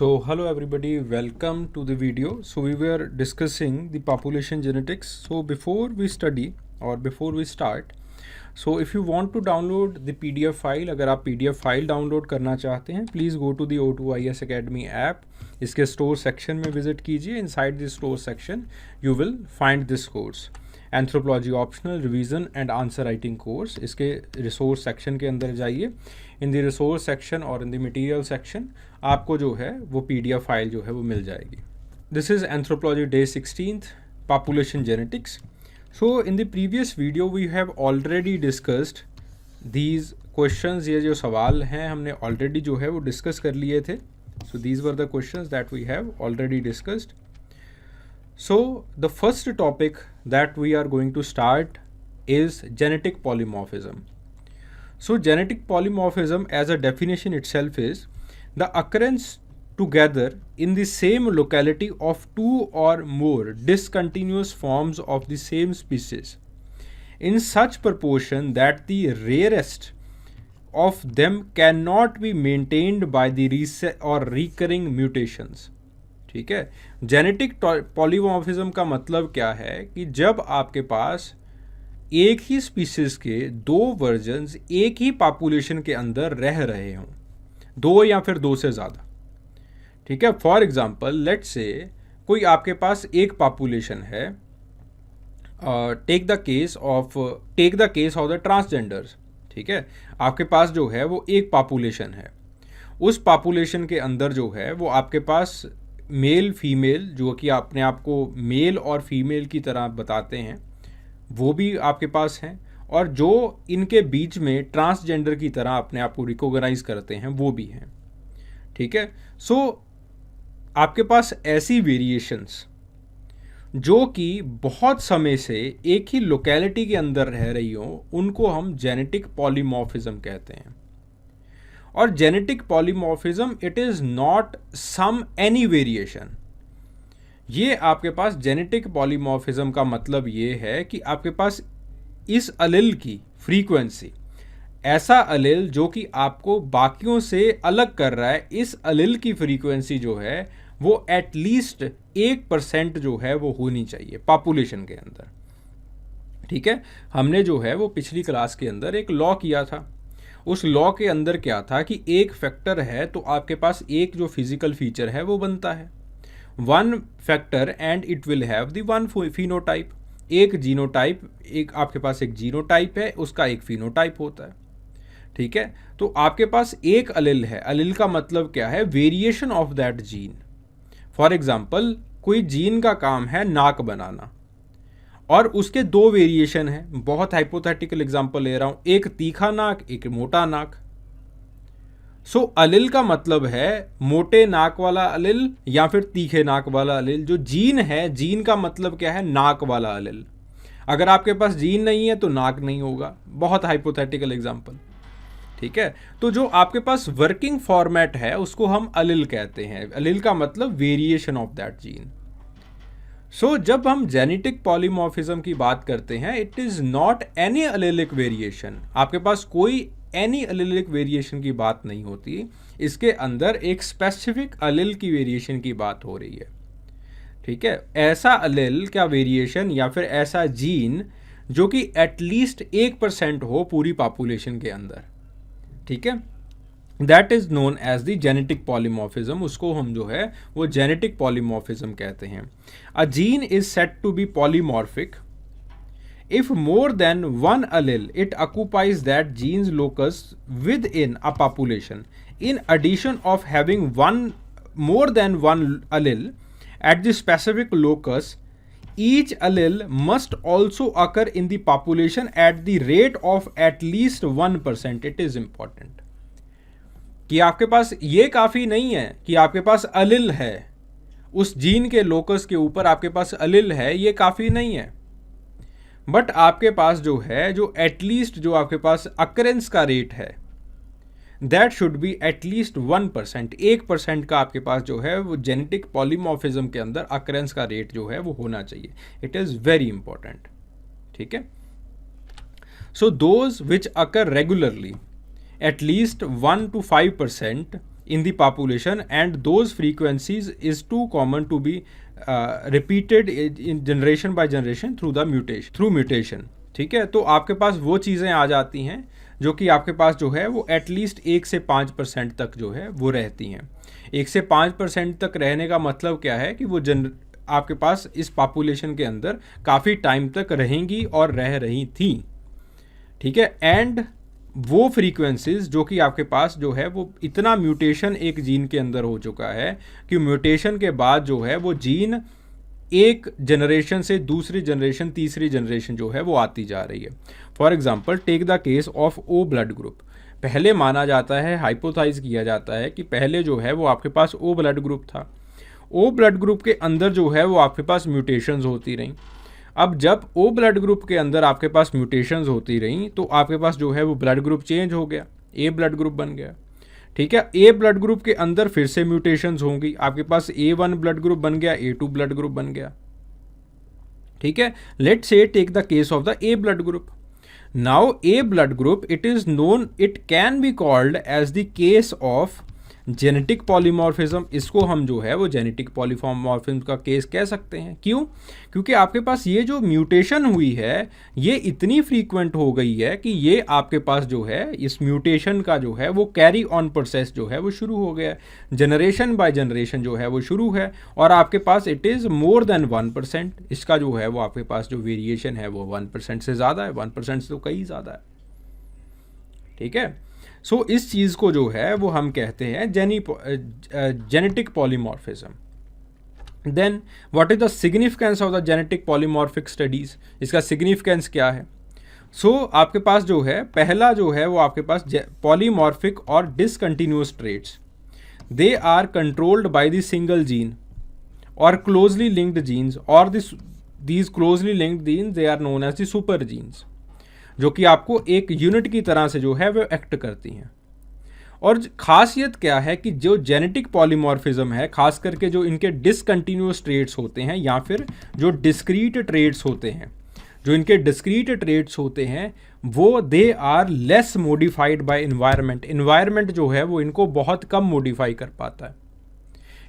So hello everybody, welcome to the video. So we were discussing the population genetics. So before we study or before we start, so if you want to download the PDF file, अगर आप PDF file download करना चाहते हैं, please go to the O2IS Academy app. इसके store section में visit कीजिए. Inside the store section you will find this course, anthropology optional revision and answer writing course. इसके resource section के अंदर जाइए. इन द रिसोर्स सेक्शन और in the material section आपको जो है वो PDF फाइल जो है वो मिल जाएगी. This is anthropology day 16th, population genetics. So in the previous video we have already discussed these questions. ये जो सवाल हैं हमने already जो है वो discuss कर लिए थे. So these were the questions that we have already discussed. So the first topic that we are going to start is genetic polymorphism. So genetic polymorphism as a definition itself is the occurrence together in the same locality of two or more discontinuous forms of the same species in such proportion that the rarest of them cannot be maintained by the recurring mutations. ठीक है. Genetic polymorphism का मतलब क्या है कि जब आपके पास एक ही स्पीसीज के दो वर्जन्स एक ही पॉपुलेशन के अंदर रह रहे हों, दो या फिर दो से ज़्यादा. ठीक है. फॉर एग्जाम्पल लेट्स से कोई आपके पास एक पॉपुलेशन है. Take the case of the transgenders. ठीक है. आपके पास जो है वो एक पॉपुलेशन है. उस पॉपुलेशन के अंदर जो है वो आपके पास मेल फीमेल, जो कि अपने आप को मेल और फीमेल की तरह बताते हैं, वो भी आपके पास हैं, और जो इनके बीच में ट्रांसजेंडर की तरह अपने आप को रिकॉग्नाइज करते हैं वो भी हैं. ठीक है. सो आपके पास ऐसी वेरिएशंस जो कि बहुत समय से एक ही लोकेलिटी के अंदर रह रही हो, उनको हम जेनेटिक पॉलीमॉर्फिज्म कहते हैं. और genetic polymorphism it is not some any variation. ये आपके पास जेनेटिक पॉलीमॉर्फिज्म का मतलब ये है कि आपके पास इस अलिल की फ्रीक्वेंसी, ऐसा अलिल जो कि आपको बाकियों से अलग कर रहा है, इस अलिल की फ्रीक्वेंसी जो है वो एटलीस्ट 1% जो है वो होनी चाहिए पॉपुलेशन के अंदर. ठीक है. हमने जो है वो पिछली क्लास के अंदर एक लॉ किया था. उस लॉ के अंदर क्या था कि एक फैक्टर है तो आपके पास एक जो फिजिकल फीचर है वो बनता है. One factor and it will have the one phenotype. एक जीनोटाइप, एक आपके पास एक जीनोटाइप है, उसका एक फिनोटाइप होता है. ठीक है. तो आपके पास एक अलिल है. अलिल का मतलब क्या है? Variation of that gene. For example कोई जीन का काम है नाक बनाना, और उसके दो वेरिएशन हैं. बहुत हाइपोथेटिकल एग्जाम्पल ले रहा हूं. एक तीखा नाक, एक मोटा नाक. सो अलिल का मतलब है मोटे नाक वाला अलिल या फिर तीखे नाक वाला अलिल. जो जीन है, जीन का मतलब क्या है? नाक वाला अलिल. अगर आपके पास जीन नहीं है तो नाक नहीं होगा. बहुत हाइपोथेटिकल एग्जाम्पल. ठीक है. तो जो आपके पास वर्किंग फॉर्मेट है उसको हम अलिल कहते हैं. अलिल का मतलब variation of that gene. So जब हम जेनेटिक पॉलीमॉर्फिज्म की बात करते हैं, it is not any allelic variation. आपके पास कोई एनी अलिलिक वेरिएशन की बात नहीं होती. इसके अंदर एक स्पेसिफिक अलिल की वेरिएशन की बात हो रही है. ठीक है. ऐसा अलिल क्या वेरिएशन या फिर ऐसा जीन जो कि एटलीस्ट 1% हो पूरी पॉपुलेशन के अंदर. ठीक है. That is known as the genetic polymorphism. उसको हम जो है वो जेनेटिक पॉलीमॉर्फिज्म कहते हैं. A gene is said to be polymorphic if more than one allele it occupies that gene's locus within a population. In addition of having more than one allele at the specific locus, each allele must also occur in the population at the rate of at least 1%. It is important कि आपके पास ये काफ़ी नहीं है कि आपके पास अलिल है, उस जीन के लोकस के ऊपर आपके पास अलिल है, ये काफ़ी नहीं है. बट आपके पास जो है, जो एटलीस्ट जो आपके पास अकरेंस का रेट है, दैट शुड बी एटलीस्ट 1%. 1% का आपके पास जो है वो जेनेटिक पॉलीमॉर्फिज्म के अंदर अकरेंस का रेट जो है वो होना चाहिए. It is very important. ठीक है. So those which occur regularly at least 1 to 5% in the population and those frequencies is too common to be repeated in generation by generation through mutation. ठीक है, तो आपके पास वो चीज़ें आ जाती हैं जो कि आपके पास जो है वो एटलीस्ट 1 से 5% तक जो है वो रहती हैं। 1 से 5% तक रहने का मतलब क्या है कि वो आपके पास इस पॉपुलेशन के अंदर काफ़ी टाइम तक रहेंगी और रह रही थी। ठीक है, एंड वो फ्रीक्वेंसीज जो कि आपके पास जो है वो इतना म्यूटेशन एक जीन के अंदर हो चुका है कि म्यूटेशन के बाद जो है वो जीन एक जनरेशन से दूसरी जनरेशन तीसरी जनरेशन जो है वो आती जा रही है। For example take the case of O blood group. पहले माना जाता है, हाइपोथाइज किया जाता है कि पहले जो है वो आपके पास ओ ब्लड ग्रुप था। ओ ब्लड ग्रुप के अंदर जो है वो आपके पास म्यूटेशंस होती रहीं। अब जब ओ ब्लड ग्रुप के अंदर आपके पास म्यूटेशंस होती रहीं तो आपके पास जो है वो ब्लड ग्रुप चेंज हो गया, ए ब्लड ग्रुप बन गया। ठीक है, ए ब्लड ग्रुप के अंदर फिर से म्यूटेशंस होंगी, आपके पास A1 ब्लड ग्रुप बन गया, A2 ब्लड ग्रुप बन गया। ठीक है, let's say take the case of the A blood group. Now A blood group it is known, it can be called as the case of genetic polymorphism. इसको हम जो है वो जेनेटिक पॉलीमॉर्फिज्म का केस कह सकते हैं। क्यों? क्योंकि आपके पास ये जो म्यूटेशन हुई है ये इतनी फ्रीक्वेंट हो गई है कि ये आपके पास जो है इस म्यूटेशन का जो है वो कैरी ऑन प्रोसेस जो है वो शुरू हो गया है, जनरेशन बाय जनरेशन जो है वो शुरू है, और आपके पास इट इज़ मोर देन 1%। इसका जो है वो आपके पास जो वेरिएशन है वो 1% से ज़्यादा है, 1% से तो कहीं ज़्यादा है। ठीक है, सो इस चीज़ को जो है वो हम कहते हैं genetic polymorphism. Then what is the significance of the genetic polymorphic studies? इसका सिग्निफिकेंस क्या है? सो आपके पास जो है पहला जो है वो आपके पास पॉलीमॉर्फिक और discontinuous traits, they are controlled by the single gene और क्लोजली लिंक्ड जीन्स, और these closely linked genes they are known as the super genes, जो कि आपको एक यूनिट की तरह से जो है वो एक्ट करती हैं। और खासियत क्या है कि जो जेनेटिक पॉलीमॉर्फिज्म है, खास करके जो इनके डिसकंटिन्यूअस ट्रेट्स होते हैं या फिर जो डिस्क्रीट ट्रेट्स होते हैं, जो इनके डिस्क्रीट ट्रेट्स होते हैं वो they are less modified by environment. Environment जो है वो इनको बहुत कम मॉडिफाई कर पाता है।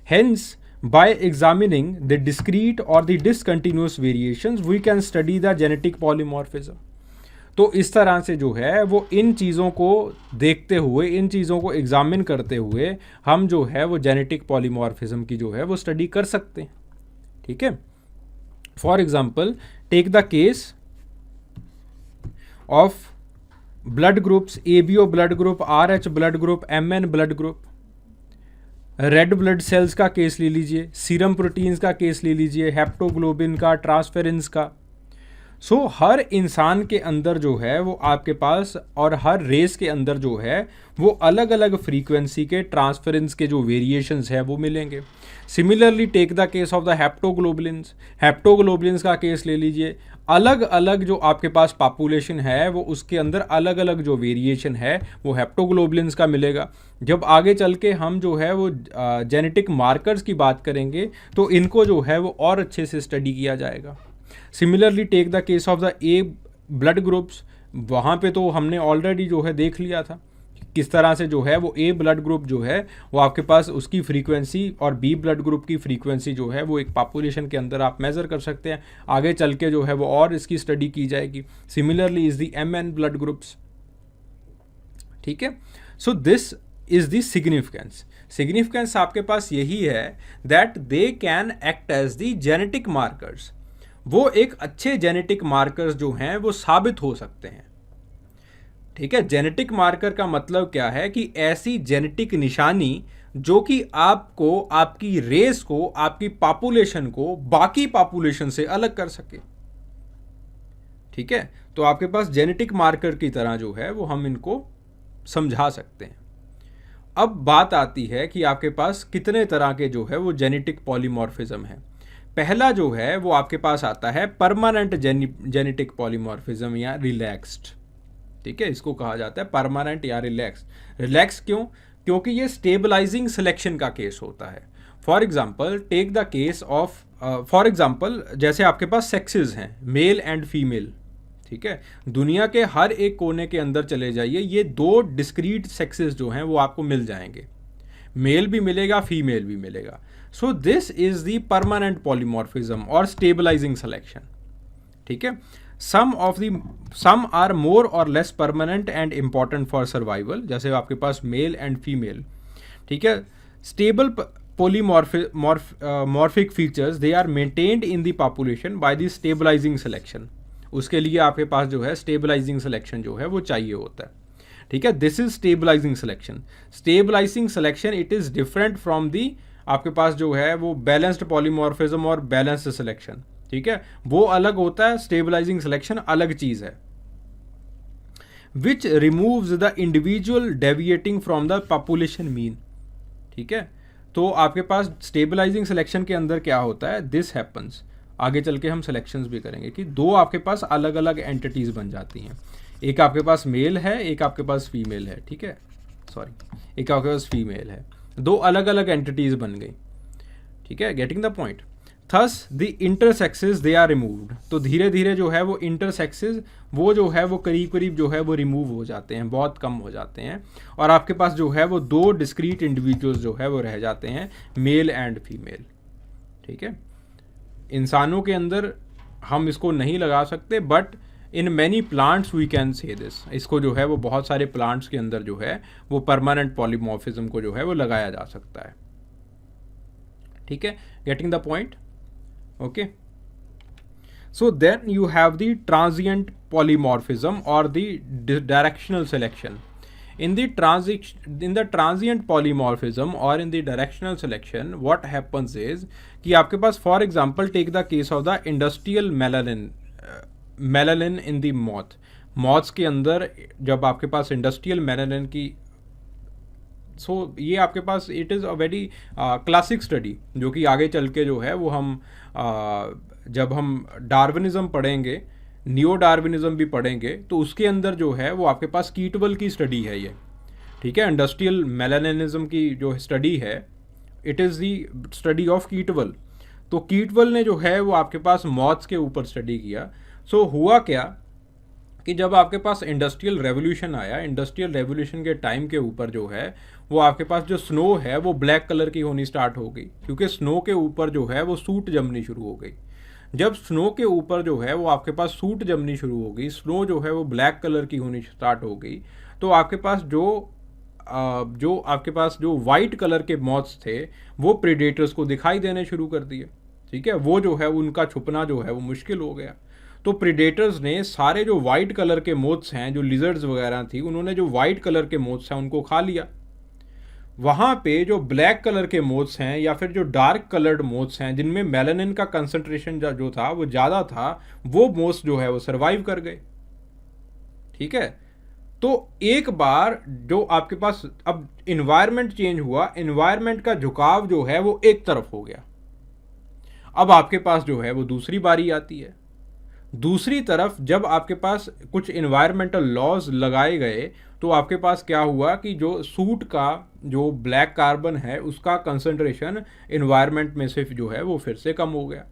Hence by examining the discrete और the discontinuous variations we can study the genetic polymorphism. तो इस तरह से जो है वो इन चीज़ों को देखते हुए, इन चीज़ों को एग्जामिन करते हुए हम जो है वो जेनेटिक पॉलीमॉर्फिज्म की जो है वो स्टडी कर सकते हैं। ठीक है, for example take the case of blood groups, ABO blood group, RH blood group, MN blood group. Red blood cells का केस ले लीजिए, सीरम प्रोटीन्स का केस ले लीजिए, हेप्टोग्लोबिन का, ट्रांसफेरेंस का। सो हर इंसान के अंदर जो है वो आपके पास, और हर रेस के अंदर जो है वो अलग अलग फ्रीक्वेंसी के ट्रांसफरेंस के जो वेरिएशंस है वो मिलेंगे। Similarly take the case of the haptoglobulins. Haptoglobulins का केस ले लीजिए, अलग अलग जो आपके पास पॉपुलेशन है वो उसके अंदर अलग अलग जो वेरिएशन है वो हेप्टोग्लोबुलिन्स का मिलेगा। जब आगे चल के हम जो है वो जेनेटिक मार्कर्स की बात करेंगे तो इनको जो है वो और अच्छे से स्टडी किया जाएगा। Similarly take the case of the A blood groups. वहाँ पे तो हमने ऑलरेडी जो है देख लिया था किस तरह से जो है वो ए ब्लड ग्रुप जो है वो आपके पास उसकी फ्रीक्वेंसी और बी ब्लड ग्रुप की फ्रीक्वेंसी जो है वो एक पॉपुलेशन के अंदर आप मेज़र कर सकते हैं। आगे चल के जो है वो और इसकी स्टडी की जाएगी। Similarly is the MN blood groups. ठीक है, so this is the significance. Significance आपके पास यही है that they can act as the genetic markers. वो एक अच्छे जेनेटिक मार्कर्स जो हैं वो साबित हो सकते हैं। ठीक है, जेनेटिक मार्कर का मतलब क्या है कि ऐसी जेनेटिक निशानी जो कि आपको, आपकी रेस को, आपकी पॉपुलेशन को बाकी पॉपुलेशन से अलग कर सके। ठीक है, तो आपके पास जेनेटिक मार्कर की तरह जो है वो हम इनको समझा सकते हैं। अब बात आती है कि आपके पास कितने तरह के जो है वो जेनेटिक पॉलीमॉर्फिज्म है। पहला जो है वो आपके पास आता है परमानेंट जेनेटिक पॉलीमॉर्फिज्म या रिलैक्स्ड। ठीक है, इसको कहा जाता है परमानेंट या रिलैक्स्ड। रिलैक्स क्यों? क्योंकि ये स्टेबलाइजिंग सिलेक्शन का केस होता है। For example take the case of, for example जैसे आपके पास सेक्सेस हैं, मेल एंड फीमेल। ठीक है, दुनिया के हर एक कोने के अंदर चले जाइए, ये दो डिस्क्रीट सेक्सेस जो हैं वो आपको मिल जाएंगे। मेल भी मिलेगा, फीमेल भी मिलेगा. So this is the permanent polymorphism और स्टेबलाइजिंग सिलेक्शन. ठीक है. सम आर मोर और less permanent and important for survival, जैसे आपके पास मेल एंड फीमेल. ठीक है. Stable polymorphic features they are maintained in the population by the stabilizing selection. उसके लिए आपके पास जो है स्टेबलाइजिंग सिलेक्शन जो है वो चाहिए होता है. ठीक है. This is stabilising selection. Stabilising selection it is different from the आपके पास जो है वो बैलेंस्ड पॉलीमॉर्फिज्म और बैलेंस्ड सिलेक्शन. ठीक है. वो अलग होता है, स्टेबलाइजिंग सिलेक्शन अलग चीज है. विच removes the individual deviating from the population mean. ठीक है. तो आपके पास स्टेबलाइजिंग सिलेक्शन के अंदर क्या होता है, दिस हैपन्स. आगे चल के हम सिलेक्शंस भी करेंगे कि दो आपके पास अलग अलग एंटिटीज बन जाती हैं. एक आपके पास मेल है, एक आपके पास फीमेल है. ठीक है. सॉरी, एक आपके पास फीमेल है. दो अलग अलग एंटिटीज बन गई. ठीक है. Getting the point. Thus the intersexes they are removed. तो धीरे धीरे जो है वो इंटरसेक्सेस वो जो है वो करीब करीब जो है वो रिमूव हो जाते हैं, बहुत कम हो जाते हैं. और आपके पास जो है वो दो डिस्क्रीट इंडिविजुअल्स जो है वो रह जाते हैं, मेल एंड फीमेल. ठीक है. इंसानों के अंदर हम इसको नहीं लगा सकते, but in many plants we can say this. इसको जो है वो बहुत सारे प्लांट्स के अंदर जो है वो परमानेंट पॉलीमॉर्फिज्म को जो है वो लगाया जा सकता है. ठीक है. Getting the point. Okay, so then you have the transient polymorphism or the directional selection. In the transient polymorphism or in the directional selection, what happens is कि आपके पास for example take the case of the industrial melanin in the moths के अंदर जब आपके पास industrial melanin की ये आपके पास it is a very classic study, जो कि आगे चल के जो है वो हम जब हम डार्विनिज्म पढ़ेंगे, नियो डार्विनिज्म भी पढ़ेंगे, तो उसके अंदर जो है वो आपके पास कीटवल की स्टडी है ये. ठीक है. इंडस्ट्रियल मेलानिज्म की जो स्टडी है, it is the study of Kettlewell. तो कीटवल ने जो है वो आपके पास मॉथ्स के ऊपर स्टडी किया. हुआ क्या कि जब आपके पास इंडस्ट्रियल रेवोल्यूशन आया, इंडस्ट्रियल रेवोल्यूशन के टाइम के ऊपर जो है वो आपके पास जो स्नो है वो ब्लैक कलर की होनी स्टार्ट हो गई, क्योंकि स्नो के ऊपर जो है वो सूट जमनी शुरू हो गई. जब स्नो के ऊपर जो है वो आपके पास सूट जमनी शुरू हो गई, स्नो जो है वो ब्लैक कलर की होनी स्टार्ट हो गई, तो आपके पास जो वाइट कलर के मॉथ्स थे वो प्रीडेटर्स को दिखाई देने शुरू कर दिए. ठीक है. वो जो है उनका छुपना जो है वो मुश्किल हो गया. तो प्रीडेटर्स ने सारे जो वाइट कलर के मोथ्स हैं, जो लिजर्ड्स वगैरह थी, उन्होंने जो वाइट कलर के मोथ्स हैं उनको खा लिया. वहाँ पे जो ब्लैक कलर के मोथ्स हैं या फिर जो डार्क कलर्ड मोथ्स हैं जिनमें मेलानिन का कंसंट्रेशन जो था वो ज़्यादा था, वो मोथ्स जो है वो सर्वाइव कर गए. ठीक है. तो एक बार जो आपके पास अब इन्वायरमेंट चेंज हुआ, इन्वायरमेंट का झुकाव जो है वो एक तरफ हो गया. अब आपके पास जो है वो दूसरी बारी आती है. दूसरी तरफ जब आपके पास कुछ इन्वायरमेंटल लॉज लगाए गए, तो आपके पास क्या हुआ कि जो सूट का जो ब्लैक कार्बन है उसका कंसंट्रेशन इन्वायरमेंट में से जो है वो फिर से कम हो गया.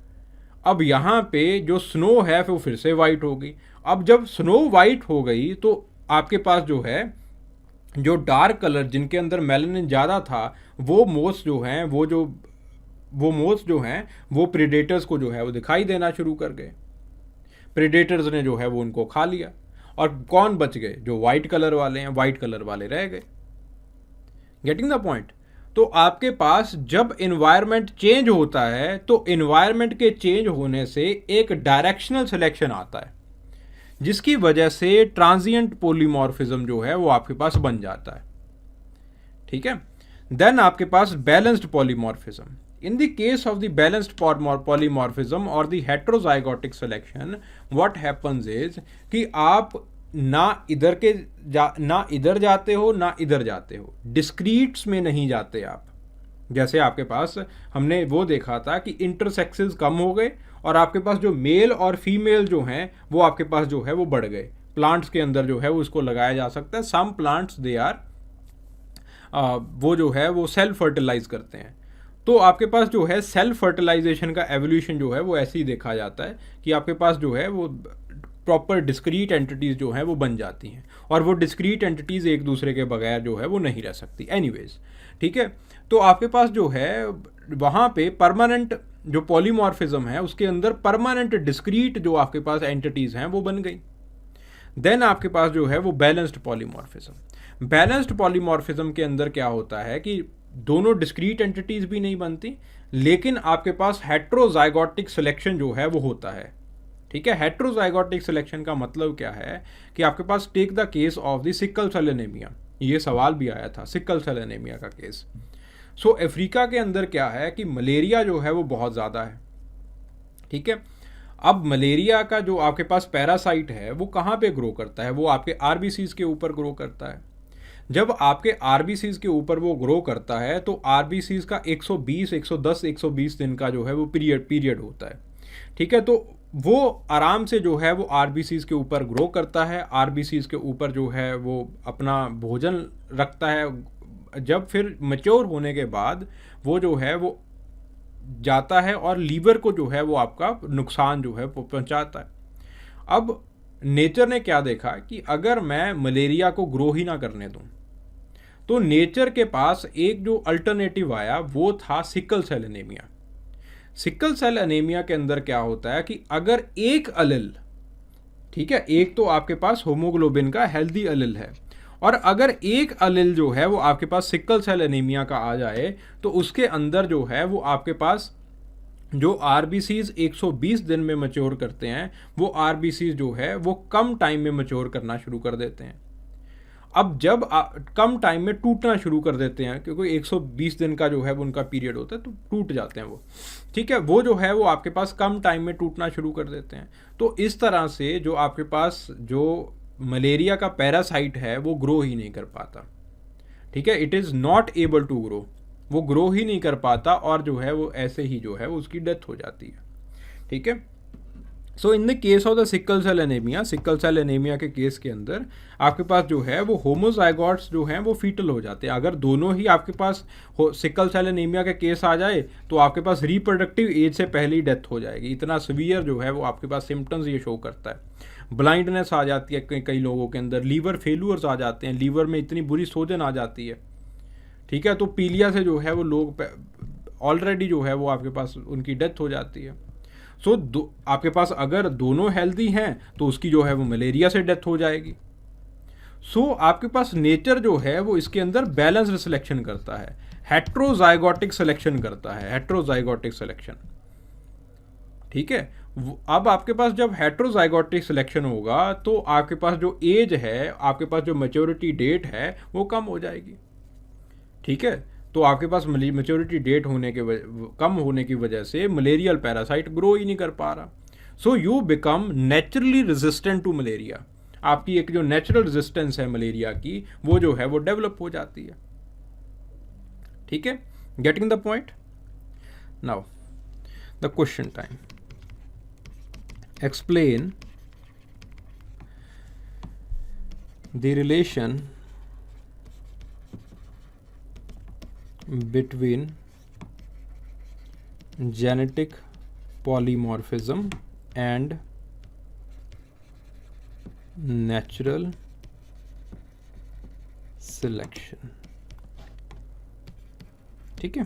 अब यहाँ पे जो स्नो है वो फिर से वाइट हो गई. अब जब स्नो वाइट हो गई तो आपके पास जो है जो डार्क कलर जिनके अंदर मेलानिन ज़्यादा था, वो मोथ्स जो हैं वो प्रीडेटर्स को जो है वो दिखाई देना शुरू कर गए. प्रीडेटर्स ने जो है वो उनको खा लिया. और कौन बच गए? जो वाइट कलर वाले हैं, वाइट कलर वाले रह गए. Getting the point. तो आपके पास जब इन्वायरमेंट चेंज होता है तो इन्वायरमेंट के चेंज होने से एक डायरेक्शनल सिलेक्शन आता है, जिसकी वजह से ट्रांजिएंट पॉलीमॉर्फिज्म जो है वो आपके पास बन जाता है. ठीक है. देन आपके पास balanced polymorphism. In the case of the balanced polymorphism or the heterozygotic selection, what happens is कि आप ना इधर जाते हो ना इधर जाते हो, डिस्क्रीट्स में नहीं जाते आप. जैसे आपके पास हमने वो देखा था कि इंटरसेक्सेस कम हो गए और आपके पास जो मेल और फीमेल जो हैं वो आपके पास जो है वो बढ़ गए. प्लांट्स के अंदर जो है वो उसको लगाया जा सकता है. सम प्लांट्स दे आर वो जो है वो सेल्फ फर्टिलाइज करते हैं. तो आपके पास जो है सेल्फ फर्टिलाइजेशन का एवोल्यूशन जो है वो ऐसे ही देखा जाता है कि आपके पास जो है वो प्रॉपर डिस्क्रीट एंटिटीज़ जो हैं वो बन जाती हैं, और वो डिस्क्रीट एंटिटीज़ एक दूसरे के बगैर जो है वो नहीं रह सकती एनीवेज। ठीक है, तो आपके पास जो है वहाँ पे परमानेंट जो पॉलीमॉर्फिज्म है उसके अंदर परमानेंट डिस्क्रीट जो आपके पास एंटिटीज़ हैं वो बन गई। देन आपके पास जो है वो बैलेंस्ड पॉलीमॉर्फिज्म। बैलेंस्ड पॉलीमॉर्फिज्म के अंदर क्या होता है कि दोनों डिस्क्रीट एंटिटीज़ भी नहीं बनती, लेकिन आपके पास हेट्रोजाइगोटिक सिलेक्शन जो है वो होता है। ठीक है, हेट्रोजाइगोटिक सिलेक्शन का मतलब क्या है कि आपके पास take the case of the sickle cell anaemia, ये सवाल भी आया था सिकल सेल एनीमिया का केस। सो अफ्रीका के अंदर क्या है कि मलेरिया जो है वो बहुत ज़्यादा है। ठीक है, अब मलेरिया का जो आपके पास पैरासाइट है वो कहाँ पे ग्रो करता है, वो आपके आरबीसीज के ऊपर ग्रो करता है। जब आपके आरबीसीज के ऊपर वो ग्रो करता है तो आरबीसीज का 120, 110, 120 दिन का जो है वो पीरियड होता है। ठीक है, तो वो आराम से जो है वो आरबीसीज के ऊपर ग्रो करता है, आरबीसीज के ऊपर जो है वो अपना भोजन रखता है। जब फिर मैच्योर होने के बाद वो जो है वो जाता है और लीवर को जो है वो आपका नुकसान जो है वो पहुंचाता है। अब नेचर ने क्या देखा कि अगर मैं मलेरिया को ग्रो ही ना करने दूं, तो नेचर के पास एक जो अल्टरनेटिव आया वो था sickle cell anaemia. Sickle cell anaemia के अंदर क्या होता है कि अगर एक अलिल, ठीक है, एक तो आपके पास होमोग्लोबिन का हेल्दी अलिल है, और अगर एक अलिल जो है वो आपके पास सिकल सेल एनीमिया का आ जाए तो उसके अंदर जो है वो आपके पास जो आरबीसीज 120 दिन में मैच्योर करते हैं वो आरबीसीज जो है वो कम टाइम में मैच्योर करना शुरू कर देते हैं। अब जब कम टाइम में टूटना शुरू कर देते हैं, क्योंकि 120 दिन का जो है वो उनका पीरियड होता है, तो टूट जाते हैं वो। ठीक है, वो जो है वो आपके पास कम टाइम में टूटना शुरू कर देते हैं। तो इस तरह से जो आपके पास जो मलेरिया का पैरासाइट है वो ग्रो ही नहीं कर पाता। ठीक है, it is not able to grow, वो ग्रो ही नहीं कर पाता, और जो है वो ऐसे ही जो है वो उसकी डेथ हो जाती है। ठीक है, so in the case of the sickle cell anaemia, sickle cell anaemia के केस के अंदर आपके पास जो है वो होमोजाइगोट्स जो हैं वो फीटल हो जाते हैं। अगर दोनों ही आपके पास सिकल सेल एनीमिया के केस आ जाए तो आपके पास रिप्रोडक्टिव एज से पहले ही डेथ हो जाएगी। इतना सीवियर जो है वो आपके पास सिम्टम्स ये शो करता है। ब्लाइंडनेस आ जाती है कई लोगों के अंदर, लीवर फेल्यूर्स आ जाते हैं, लीवर में इतनी बुरी सोजन आ जाती है। ठीक है, तो पीलिया से जो है वो लोग ऑलरेडी जो है वो आपके पास उनकी डेथ हो जाती है। सो आपके पास अगर दोनों हेल्दी हैं तो उसकी जो है वो मलेरिया से डेथ हो जाएगी। सो आपके पास नेचर जो है वो इसके अंदर बैलेंस्ड सिलेक्शन करता है, हेट्रोजाइगोटिक सिलेक्शन करता है, हेट्रोजाइगोटिक सिलेक्शन। ठीक है, अब आपके पास जब हेट्रोजाइगोटिक सिलेक्शन होगा तो आपके पास जो एज है, आपके पास जो मैच्योरिटी डेट है वो कम हो जाएगी। ठीक है, तो आपके पास मैच्योरिटी डेट कम होने की वजह से मलेरियल पैरासाइट ग्रो ही नहीं कर पा रहा। So you become naturally resistant to malaria. आपकी एक जो नेचुरल रेजिस्टेंस है मलेरिया की वो जो है वो डेवलप हो जाती है। ठीक है, getting the point. Now the question time. Explain the relation between genetic polymorphism and natural selection। ठीक है,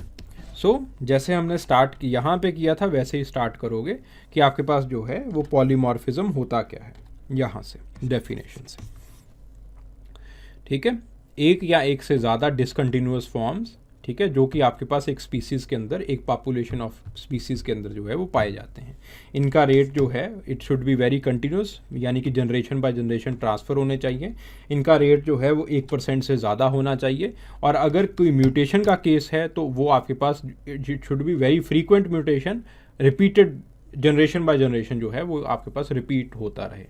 सो जैसे हमने स्टार्ट की यहाँ पे किया था वैसे ही स्टार्ट करोगे कि आपके पास जो है वो पॉलीमॉर्फिज्म होता क्या है, यहाँ से डेफिनेशन से। ठीक है, एक या एक से ज़्यादा डिसकंटिन्यूअस फॉर्म्स, ठीक है, जो कि आपके पास एक स्पीसीज़ के अंदर, एक पॉपुलेशन ऑफ स्पीसीज़ के अंदर जो है वो पाए जाते हैं। इनका रेट जो है it should be very continuous, यानी कि जनरेशन बाय जनरेशन ट्रांसफ़र होने चाहिए। इनका रेट जो है वो 1% से ज़्यादा होना चाहिए, और अगर कोई म्यूटेशन का केस है तो वो आपके पास it should be very frequent mutation, repeated generation by generation जो है वो आपके पास रिपीट होता रहे।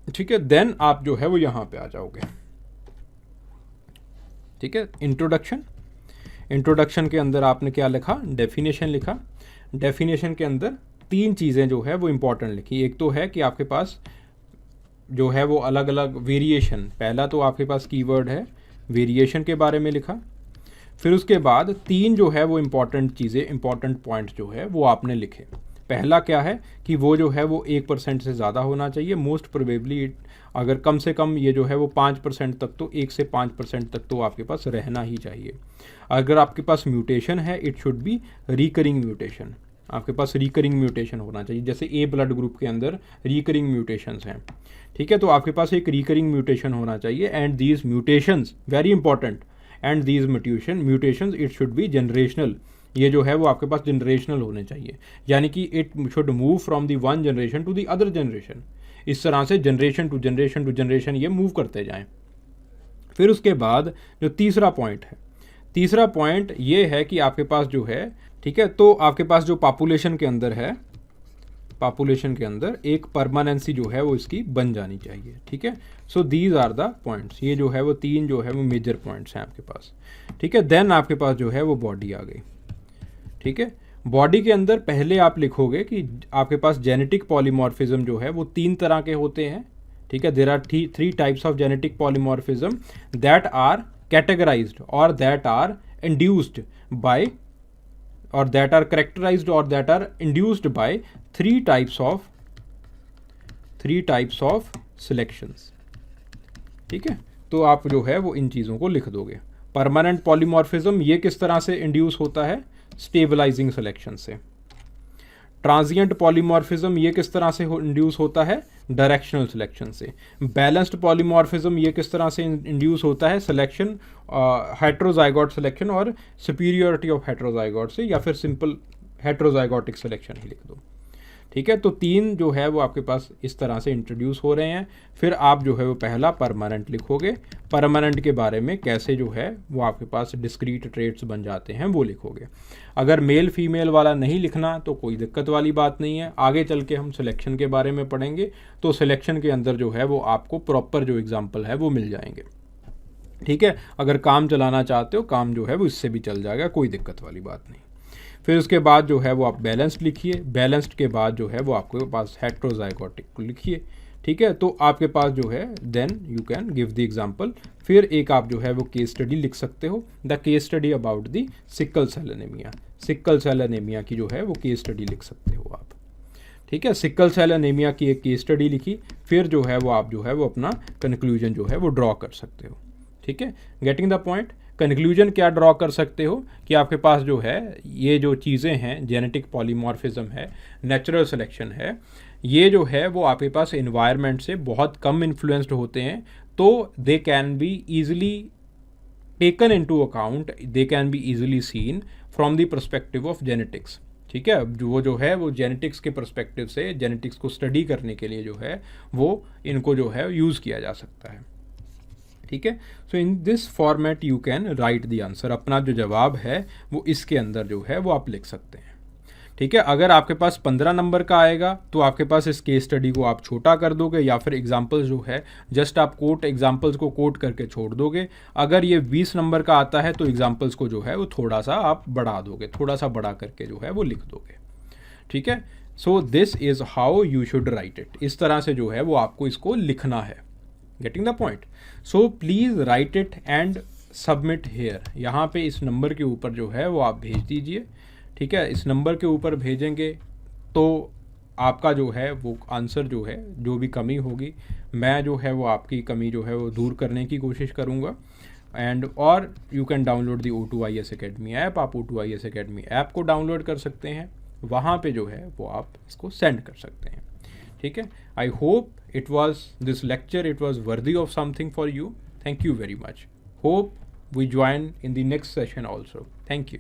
ठीक है, देन आप जो है वो यहाँ पे आ जाओगे। ठीक है, इंट्रोडक्शन के अंदर आपने क्या लिखा, डेफिनेशन लिखा। डेफिनेशन के अंदर 3 चीज़ें जो है वो इम्पॉर्टेंट लिखी। एक तो है कि आपके पास जो है वो अलग अलग वेरिएशन, पहला तो आपके पास कीवर्ड है वेरिएशन के बारे में लिखा। फिर उसके बाद 3 जो है वो इम्पॉर्टेंट चीज़ें, इम्पॉर्टेंट पॉइंट्स जो है वो आपने लिखे। पहला क्या है कि वो जो है वो 1% से ज़्यादा होना चाहिए, मोस्ट प्रोबेबली अगर कम से कम ये जो है वो 5% तक, तो 1 से 5% तक तो आपके पास रहना ही चाहिए। अगर आपके पास म्यूटेशन है, it should B recurring mutation, आपके पास रिकरिंग म्यूटेशन होना चाहिए। जैसे ए ब्लड ग्रुप के अंदर रिकरिंग म्यूटेशंस हैं, ठीक है, तो आपके पास एक रिकरिंग म्यूटेशन होना चाहिए। And these mutations very important, and these mutations it should B generational, ये जो है वो आपके पास जनरेशनल होने चाहिए, यानी कि it should move from the one generation to the other generation, इस तरह से generation to generation to generation ये मूव करते जाएं। फिर उसके बाद जो तीसरा पॉइंट है, तीसरा पॉइंट ये है कि आपके पास जो है, ठीक है, तो आपके पास जो पॉपुलेशन के अंदर है, पॉपुलेशन के अंदर एक परमानेंसी जो है वो इसकी बन जानी चाहिए, ठीक है। So these are the points, ये जो है वो तीन जो है वो मेजर पॉइंट्स हैं आपके पास, ठीक है। देन आपके पास जो है वो बॉडी आ गई, ठीक है। बॉडी के अंदर पहले आप लिखोगे कि आपके पास जेनेटिक पॉलीमॉर्फिज्म जो है वो 3 तरह के होते हैं, ठीक है। There are 3 types of genetic polymorphism that are categorised और that are induced by or that are characterized or that are induced by 3 types of selections, ठीक है। तो आप जो है वो इन चीज़ों को लिख दोगे। परमानेंट पॉलीमॉर्फिज्म ये किस तरह से इंड्यूस होता है, स्टेबलाइजिंग सिलेक्शन से। ट्रांजिएंट पॉलीमॉर्फिज्म ये किस तरह से इंड्यूस होता है, डायरेक्शनल सिलेक्शन से। बैलेंस्ड पॉलीमॉर्फिज्म ये किस तरह से इंड्यूस होता है, सिलेक्शन, हेट्रोजाइगोट सिलेक्शन और सुपीरियोरिटी ऑफ हेट्रोजाइगोट से, या फिर सिंपल हेट्रोजाइगोटिक सिलेक्शन ही लिख दो, ठीक है। तो 3 जो है वो आपके पास इस तरह से इंट्रोड्यूस हो रहे हैं। फिर आप जो है वो पहला परमानेंट लिखोगे, परमानेंट के बारे में कैसे जो है वो आपके पास डिस्क्रीट ट्रेट्स बन जाते हैं वो लिखोगे। अगर मेल फीमेल वाला नहीं लिखना तो कोई दिक्कत वाली बात नहीं है, आगे चल के हम सिलेक्शन के बारे में पढ़ेंगे, तो सिलेक्शन के अंदर जो है वो आपको प्रॉपर जो एग्जाम्पल है वो मिल जाएंगे, ठीक है। अगर काम चलाना चाहते हो, काम जो है वो इससे भी चल जाएगा, कोई दिक्कत वाली बात नहीं। फिर उसके बाद जो है वो आप बैलेंस्ड लिखिए, बैलेंस्ड के बाद जो है वो आपके पास हेट्रोजाइगोटिक को लिखिए, ठीक है। तो आपके पास जो है then you can give the example. फिर एक आप जो है वो केस स्टडी लिख सकते हो, the case study about the sickle cell anaemia, sickle cell anaemia की जो है वो केस स्टडी लिख सकते हो आप, ठीक है। सिकल सेल एनीमिया की एक केस स्टडी लिखी, फिर जो है वो आप जो है वो अपना कंक्लूजन जो है वो ड्रॉ कर सकते हो, ठीक है। Getting the point. कंक्लूजन क्या ड्रॉ कर सकते हो कि आपके पास जो है ये जो चीज़ें हैं, जेनेटिक पॉलीमॉर्फिज्म है, नेचुरल सिलेक्शन है, ये जो है वो आपके पास एनवायरनमेंट से बहुत कम इन्फ्लुएंस्ड होते हैं, तो they can be easily taken into account, they can be easily seen from the perspective of genetics, ठीक है। जो है वो जेनेटिक्स के पर्सपेक्टिव से, जेनेटिक्स को स्टडी करने के लिए जो है वो इनको जो है यूज़ किया जा सकता है, ठीक है। So in this format you can write the answer, अपना जो जवाब है वो इसके अंदर जो है वो आप लिख सकते हैं, ठीक है। अगर आपके पास 15 नंबर का आएगा तो आपके पास इस केस स्टडी को आप छोटा कर दोगे, या फिर एग्जाम्पल्स जो है जस्ट आप एग्जाम्पल्स को कोट करके छोड़ दोगे। अगर ये 20 नंबर का आता है तो एग्जाम्पल्स को जो है वो थोड़ा सा आप बढ़ा दोगे, थोड़ा सा बड़ा करके जो है वो लिख दोगे, ठीक है। So this is how you should write it, इस तरह से जो है वो आपको इसको लिखना है। Getting the point. So please write it and submit here, यहाँ पे इस नंबर के ऊपर जो है वो आप भेज दीजिए, ठीक है। इस नंबर के ऊपर भेजेंगे तो आपका जो है वो आंसर जो है, जो भी कमी होगी, मैं जो है वो आपकी कमी जो है वो दूर करने की कोशिश करूँगा। एंड और you can download the O2IS Academy app, आप O2IS Academy ऐप को डाउनलोड कर सकते हैं, वहाँ पे जो है वो आप इसको सेंड कर सकते हैं, ठीक है। I hope it was this lecture, it was worthy of something for you. Thank you very much. Hope we join in the next session also. Thank you.